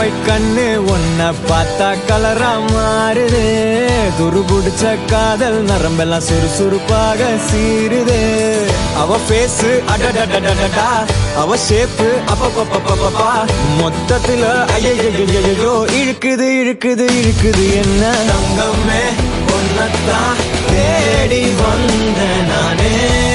White கண்ணு உன்னை பார்த்தா கலரா மாறுது. துருபுடிச்ச காதல் நரம்பெல்லாம் சுறுசுறுப்பாக சீருது. அவ பேசு அடடடடடா, அவ ஷேப்பு அப்பப்பப்பப்பப்பா, மொத்தத்துல ஐயோ இழுக்குது இழுக்குது இழுக்குது என்ன. தங்கமே ஒன்னத்தான் தேடி வந்த நானே.